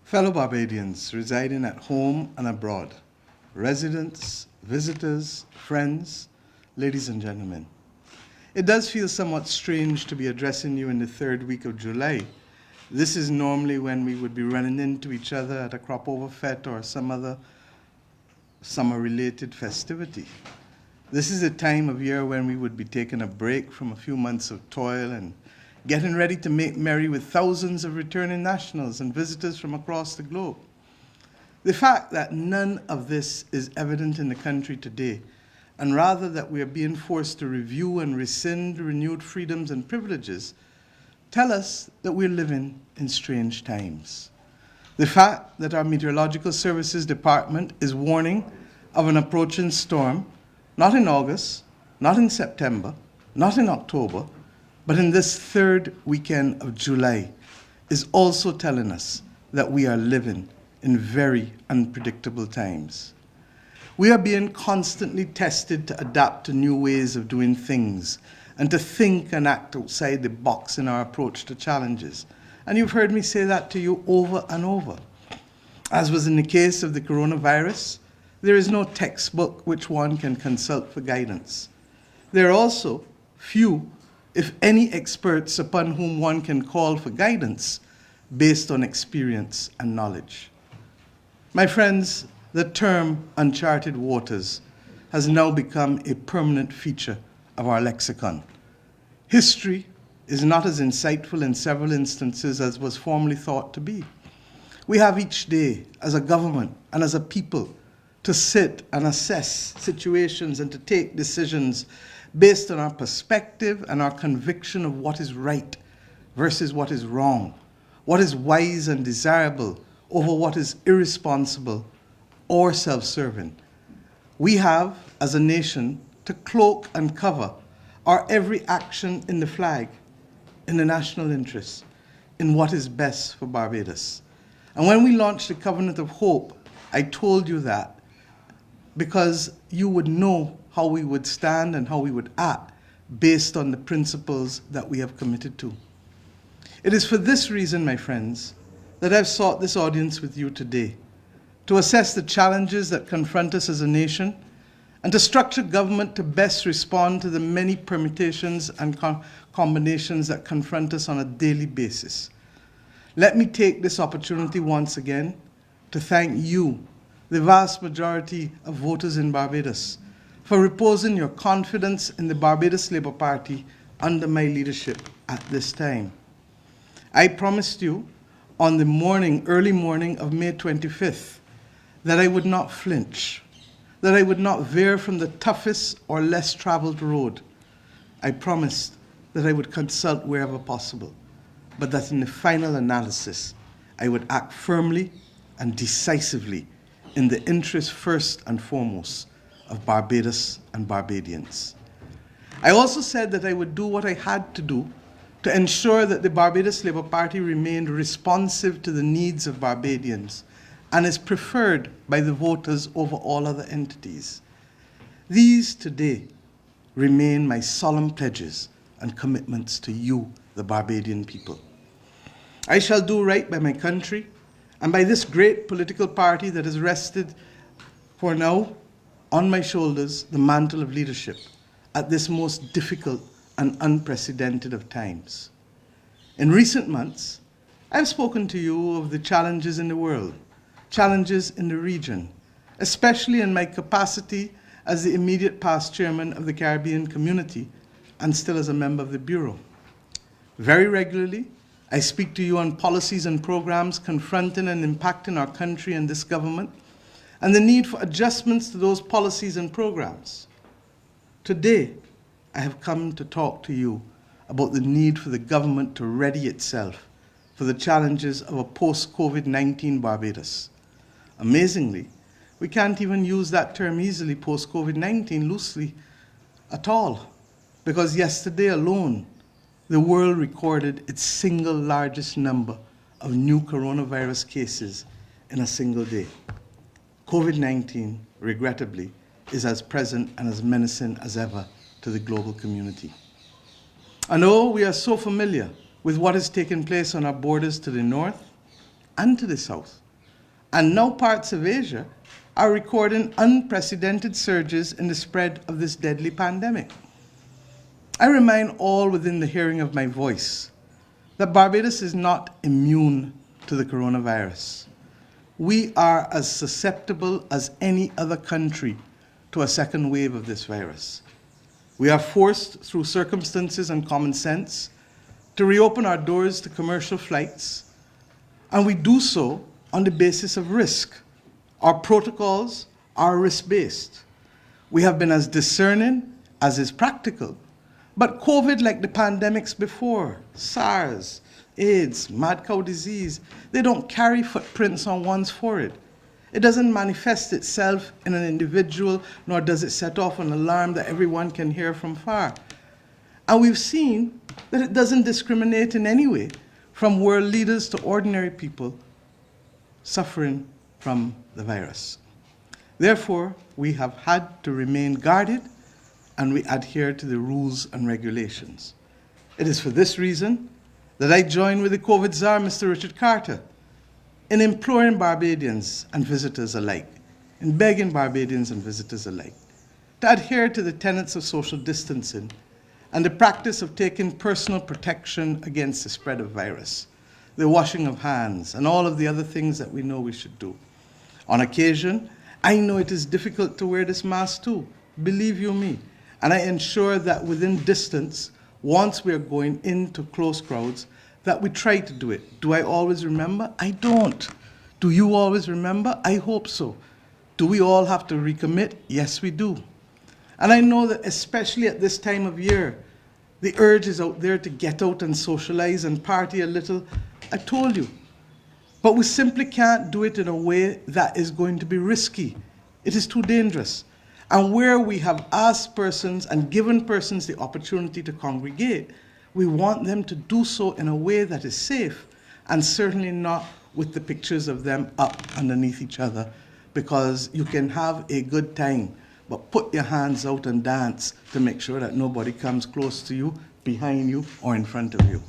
Fellow Barbadians residing at home and abroad, residents, visitors, friends, ladies and gentlemen, it does feel somewhat strange to be addressing you in the third week of July. This is normally when we would be running into each other at a crop over fete or some other summer-related festivity. This is a time of year when we would be taking a break from a few months of toil and getting ready to make merry with thousands of returning nationals and visitors from across the globe. The fact that none of this is evident in the country today, and rather that we are being forced to review and rescind renewed freedoms and privileges, tell us that we're living in strange times. The fact that our Meteorological Services Department is warning of an approaching storm, not in August, not in September, not in October, but in this third weekend of July, is also telling us that we are living in very unpredictable times. We are being constantly tested to adapt to new ways of doing things and to think and act outside the box in our approach to challenges. And you've heard me say that to you over and over. As was in the case of the coronavirus, there is no textbook which one can consult for guidance. There are also few, if any, experts upon whom one can call for guidance based on experience and knowledge. My friends, the term uncharted waters has now become a permanent feature of our lexicon. History is not as insightful in several instances as was formerly thought to be. We have each day, as a government and as a people, to sit and assess situations and to take decisions based on our perspective and our conviction of what is right versus what is wrong, what is wise and desirable over what is irresponsible or self-serving. We have, as a nation, to cloak and cover our every action in the flag, in the national interest, in what is best for Barbados. And when we launched the Covenant of Hope, I told you that because you would know how we would stand and how we would act based on the principles that we have committed to. It is for this reason, my friends, that I've sought this audience with you today, to assess the challenges that confront us as a nation and to structure government to best respond to the many permutations and combinations that confront us on a daily basis. Let me take this opportunity once again to thank you, the vast majority of voters in Barbados, for reposing your confidence in the Barbados Labour Party under my leadership at this time. I promised you on the early morning of May 25th, that I would not flinch, that I would not veer from the toughest or less traveled road. I promised that I would consult wherever possible, but that in the final analysis, I would act firmly and decisively in the interest first and foremost of Barbados and Barbadians. I also said that I would do what I had to do to ensure that the Barbados Labour Party remained responsive to the needs of Barbadians and is preferred by the voters over all other entities. These today remain my solemn pledges and commitments to you, the Barbadian people. I shall do right by my country and by this great political party that has rested for now on my shoulders the mantle of leadership at this most difficult and unprecedented of times. In recent months, I've spoken to you of the challenges in the world, challenges in the region, especially in my capacity as the immediate past chairman of the Caribbean community and still as a member of the Bureau. Very regularly, I speak to you on policies and programs confronting and impacting our country and this government, and the need for adjustments to those policies and programs. Today, I have come to talk to you about the need for the government to ready itself for the challenges of a post-COVID-19 Barbados. Amazingly, we can't even use that term easily, post-COVID-19, loosely at all, because yesterday alone, the world recorded its single largest number of new coronavirus cases in a single day. COVID-19, regrettably, is as present and as menacing as ever to the global community. And oh, we are so familiar with what has taken place on our borders to the north and to the south. and now parts of Asia are recording unprecedented surges in the spread of this deadly pandemic. I remind all within the hearing of my voice that Barbados is not immune to the coronavirus. We are as susceptible as any other country to a second wave of this virus. We are forced, through circumstances and common sense, to reopen our doors to commercial flights, and we do so on the basis of risk. Our protocols are risk-based. We have been as discerning as is practical. But COVID, like the pandemics before, SARS, AIDS, mad cow disease, they don't carry footprints on one's forehead. It doesn't manifest itself in an individual, nor does it set off an alarm that everyone can hear from far. And we've seen that it doesn't discriminate in any way, from world leaders to ordinary people suffering from the virus. Therefore, we have had to remain guarded, and we adhere to the rules and regulations. It is for this reason that I join with the COVID czar, Mr. Richard Carter, in imploring Barbadians and visitors alike, in begging Barbadians and visitors alike, to adhere to the tenets of social distancing and the practice of taking personal protection against the spread of virus, the washing of hands, and all of the other things that we know we should do. On occasion, I know it is difficult to wear this mask too, believe you me, and I ensure that within distance, once we are going into close crowds, that we try to do it. Do I always remember? I don't. Do you always remember? I hope so. Do we all have to recommit? Yes, we do. And I know that especially at this time of year, the urge is out there to get out and socialize and party a little. I told you. But we simply can't do it in a way that is going to be risky. It is too dangerous. And where we have asked persons and given persons the opportunity to congregate, we want them to do so in a way that is safe, and certainly not with the pictures of them up underneath each other, because you can have a good time, but put your hands out and dance to make sure that nobody comes close to you, behind you, or in front of you.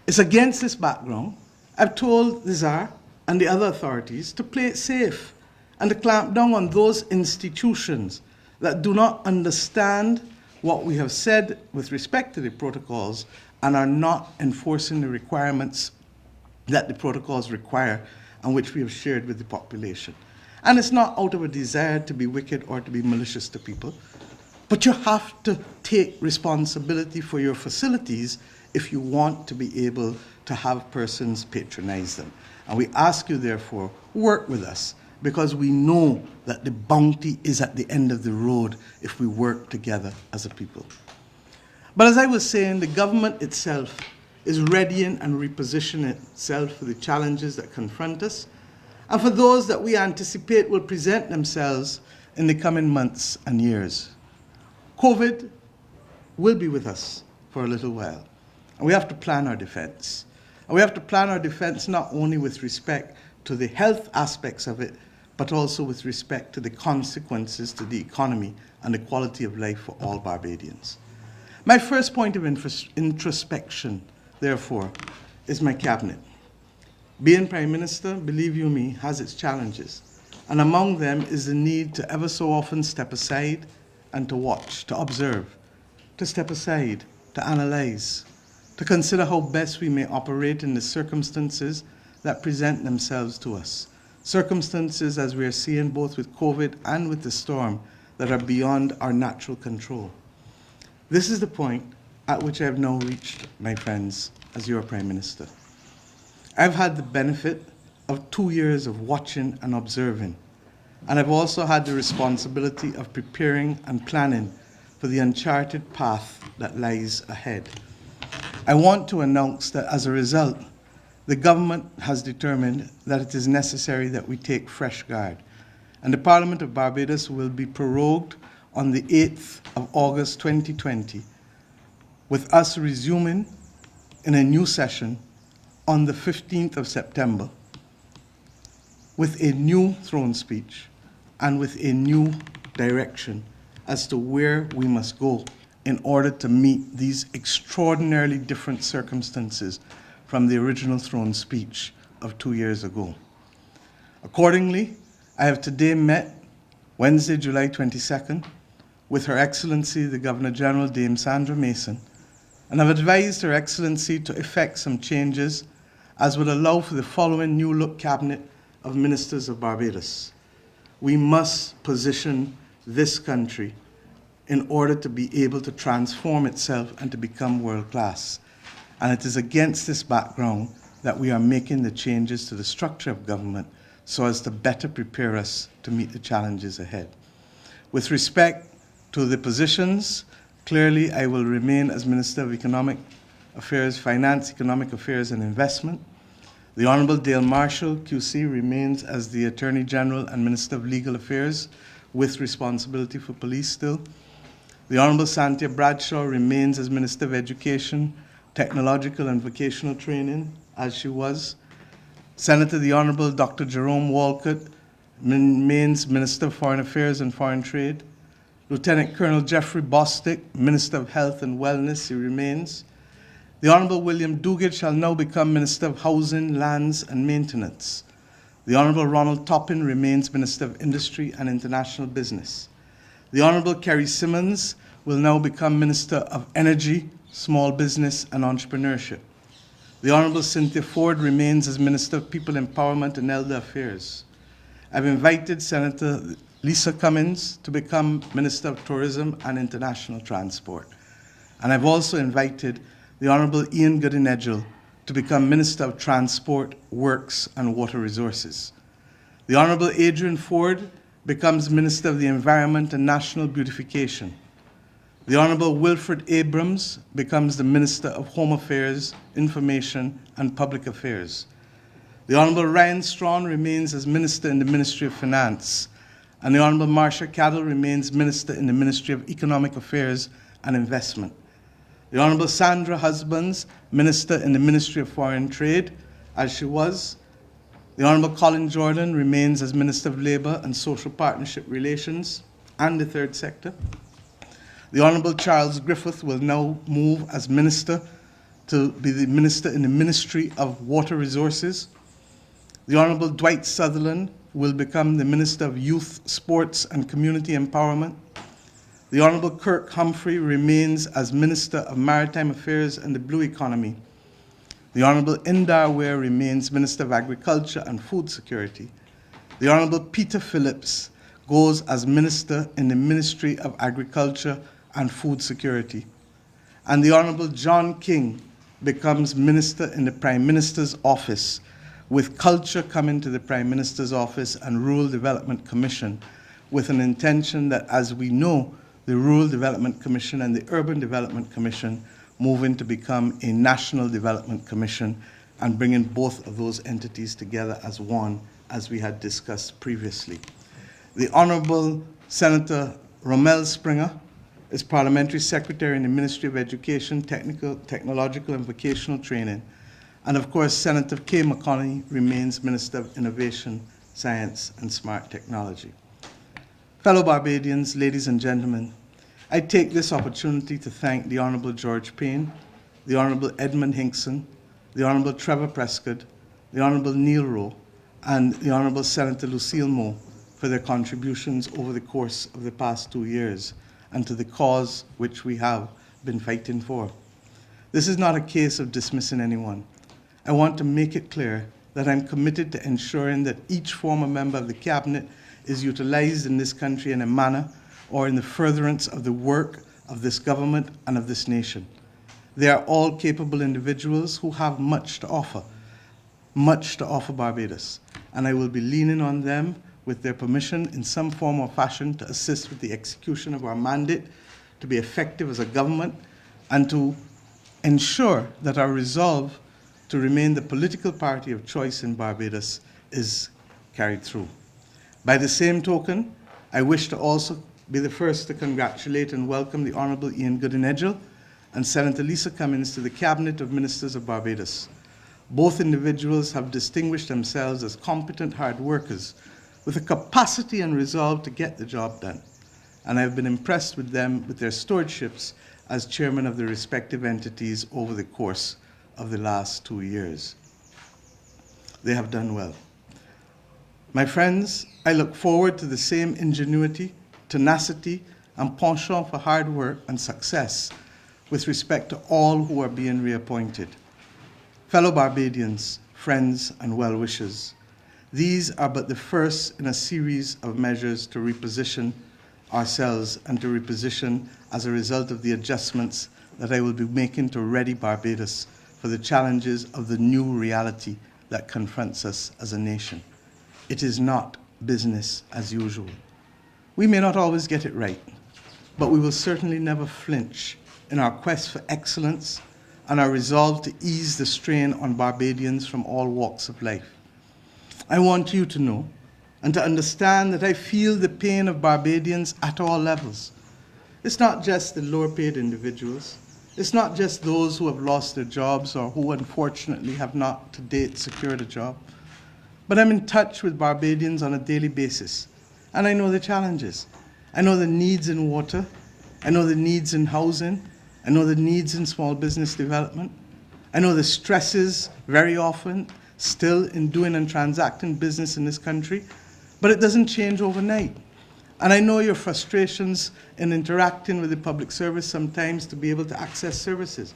It's against this background I've told the Tsar and the other authorities to play it safe and to clamp down on those institutions that do not understand what we have said with respect to the protocols and are not enforcing the requirements that the protocols require and which we have shared with the population. And it's not out of a desire to be wicked or to be malicious to people, but you have to take responsibility for your facilities if you want to be able to have persons patronize them. And we ask you, therefore, work with us, because we know that the bounty is at the end of the road if we work together as a people. But as I was saying, the government itself is readying and repositioning itself for the challenges that confront us, and for those that we anticipate will present themselves in the coming months and years. COVID will be with us for a little while, and we have to plan our defense. And we have to plan our defense not only with respect to the health aspects of it, but also with respect to the consequences to the economy and the quality of life for all Barbadians. My first point of introspection, therefore, is my cabinet. Being Prime Minister, believe you me, has its challenges, and among them is the need to ever so often step aside and to watch, to observe, to step aside, to analyze, to consider how best we may operate in the circumstances that present themselves to us. Circumstances, as we are seeing both with COVID and with the storm, that are beyond our natural control. This is the point at which I have now reached, my friends, as your Prime Minister. I've had the benefit of 2 years of watching and observing, and I've also had the responsibility of preparing and planning for the uncharted path that lies ahead. I want to announce that as a result, the government has determined that it is necessary that we take fresh guard, and the Parliament of Barbados will be prorogued on the 8th of August 2020, with us resuming in a new session on the 15th of September with a new throne speech and with a new direction as to where we must go in order to meet these extraordinarily different circumstances from the original throne speech of 2 years ago. Accordingly, I have today met, Wednesday, July 22nd, with Her Excellency the Governor-General, Dame Sandra Mason, and have advised Her Excellency to effect some changes as would allow for the following new-look Cabinet of Ministers of Barbados. We must position this country in order to be able to transform itself and to become world-class. And it is against this background that we are making the changes to the structure of government so as to better prepare us to meet the challenges ahead. With respect to the positions, clearly I will remain as Minister of Economic Affairs, Finance, Economic Affairs and Investment. The Honourable Dale Marshall, QC, remains as the Attorney General and Minister of Legal Affairs with responsibility for police still. The Honourable Santia Bradshaw remains as Minister of Education, Technological and Vocational Training, as she was. Senator the Honourable Dr. Jerome Walcott remains Minister of Foreign Affairs and Foreign Trade. Lieutenant Colonel Jeffrey Bostic, Minister of Health and Wellness, he remains. The Honourable William Duguid shall now become Minister of Housing, Lands and Maintenance. The Honourable Ronald Toppin remains Minister of Industry and International Business. The Honourable Kerry Simmons will now become Minister of Energy, Small Business and Entrepreneurship. The Honourable Cynthia Ford remains as Minister of People Empowerment and Elder Affairs. I've invited Senator Lisa Cummins to become Minister of Tourism and International Transport. And I've also invited the Honourable Ian Goodinedgell to become Minister of Transport, Works and Water Resources. The Honourable Adrian Ford becomes Minister of the Environment and National Beautification. The Honourable Wilfred Abrams becomes the Minister of Home Affairs, Information and Public Affairs. The Honourable Ryan Strawn remains as Minister in the Ministry of Finance, and the Honourable Marcia Cadell remains Minister in the Ministry of Economic Affairs and Investment. The Honourable Sandra Husbands, Minister in the Ministry of Foreign Trade, as she was. The Honourable Colin Jordan remains as Minister of Labour and Social Partnership Relations and the Third Sector. The Honourable Charles Griffith will now move as Minister to be the Minister in the Ministry of Water Resources. The Honourable Dwight Sutherland will become the Minister of Youth, Sports and Community Empowerment. The Honourable Kirk Humphrey remains as Minister of Maritime Affairs and the Blue Economy. The Honourable Indar Ware remains Minister of Agriculture and Food Security. The Honourable Peter Phillips goes as Minister in the Ministry of Agriculture and Food Security. And the Honourable John King becomes Minister in the Prime Minister's Office, with Culture coming to the Prime Minister's Office and Rural Development Commission, with an intention that, as we know, the Rural Development Commission and the Urban Development Commission moving to become a National Development Commission and bringing both of those entities together as one, as we had discussed previously. The Honourable Senator Rommel Springer is Parliamentary Secretary in the Ministry of Education, Technological and Vocational Training. And of course, Senator Kay McConney remains Minister of Innovation, Science and Smart Technology. Fellow Barbadians, ladies and gentlemen, I take this opportunity to thank the Honourable George Payne, the Honourable Edmund Hinkson, the Honourable Trevor Prescott, the Honourable Neil Rowe, and the Honourable Senator Lucille Moore for their contributions over the course of the past 2 years and to the cause which we have been fighting for. This is not a case of dismissing anyone. I want to make it clear that I'm committed to ensuring that each former member of the Cabinet is utilised in this country in a manner or in the furtherance of the work of this government and of this nation. They are all capable individuals who have much to offer Barbados, and I will be leaning on them with their permission in some form or fashion to assist with the execution of our mandate, to be effective as a government, and to ensure that our resolve to remain the political party of choice in Barbados is carried through. By the same token, I wish to also be the first to congratulate and welcome the Honourable Ian Goodinedgell and Senator Lisa Cummins to the Cabinet of Ministers of Barbados. Both individuals have distinguished themselves as competent hard workers with a capacity and resolve to get the job done, and I have been impressed with them with their stewardships as chairman of the respective entities over the course of the last 2 years. They have done well. My friends, I look forward to the same ingenuity, tenacity, and penchant for hard work and success with respect to all who are being reappointed. Fellow Barbadians, friends, and well-wishers, these are but the first in a series of measures to reposition ourselves and to reposition as a result of the adjustments that I will be making to ready Barbados for the challenges of the new reality that confronts us as a nation. It is not business as usual. We may not always get it right, but we will certainly never flinch in our quest for excellence and our resolve to ease the strain on Barbadians from all walks of life. I want you to know and to understand that I feel the pain of Barbadians at all levels. It's not just the lower paid individuals. It's not just those who have lost their jobs or who unfortunately have not to date secured a job. But I'm in touch with Barbadians on a daily basis, and I know the challenges. I know the needs in water. I know the needs in housing. I know the needs in small business development. I know the stresses very often still in doing and transacting business in this country, but it doesn't change overnight. And I know your frustrations in interacting with the public service sometimes to be able to access services.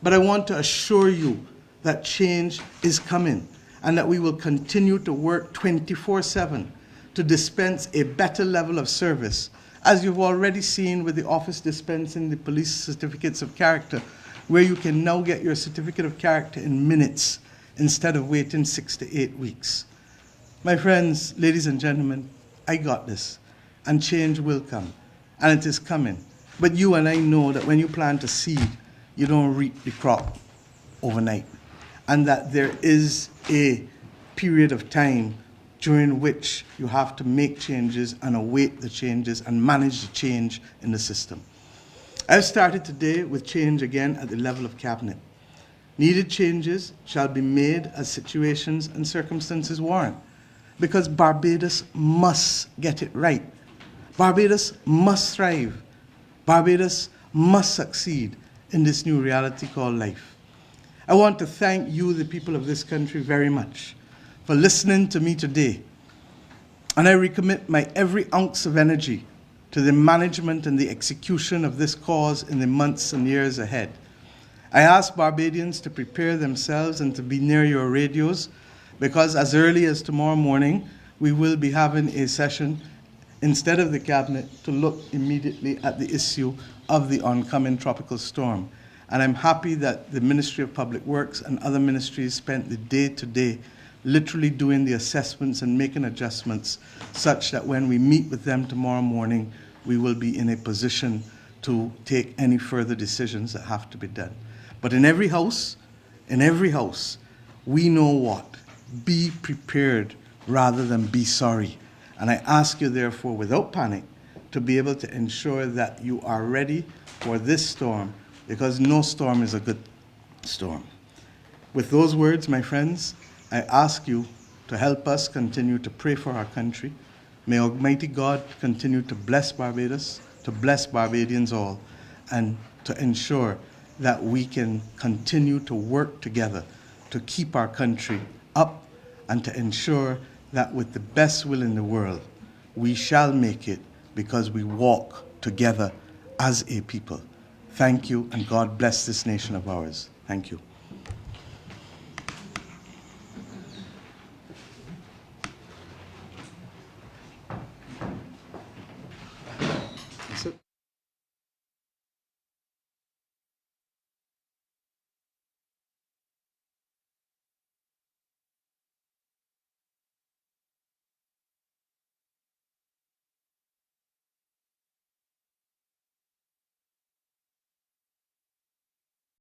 But I want to assure you that change is coming and that we will continue to work 24/7 to dispense a better level of service, as you've already seen with the office dispensing the police certificates of character, where you can now get your certificate of character in minutes instead of waiting 6 to 8 weeks. My friends, ladies and gentlemen, I got this. And change will come, and it is coming. But you and I know that when you plant a seed, you don't reap the crop overnight, and that there is a period of time during which you have to make changes and await the changes and manage the change in the system. I've started today with change again at the level of cabinet. Needed changes shall be made as situations and circumstances warrant, because Barbados must get it right. Barbados must thrive. Barbados must succeed in this new reality called life. I want to thank you, the people of this country, very much for listening to me today. And I recommit my every ounce of energy to the management and the execution of this cause in the months and years ahead. I ask Barbadians to prepare themselves and to be near your radios, because as early as tomorrow morning, we will be having a session instead of the cabinet to look immediately at the issue of the oncoming tropical storm. And I'm happy that the Ministry of Public Works and other ministries spent the day today literally doing the assessments and making adjustments such that when we meet with them tomorrow morning, we will be in a position to take any further decisions that have to be done. But in every house, we know what? Be prepared rather than be sorry. And I ask you, therefore, without panic, to be able to ensure that you are ready for this storm, because no storm is a good storm. With those words, my friends, I ask you to help us continue to pray for our country. May Almighty God continue to bless Barbados, to bless Barbadians all, and to ensure that we can continue to work together to keep our country up and to ensure that with the best will in the world, we shall make it, because we walk together as a people. Thank you, and God bless this nation of ours. Thank you.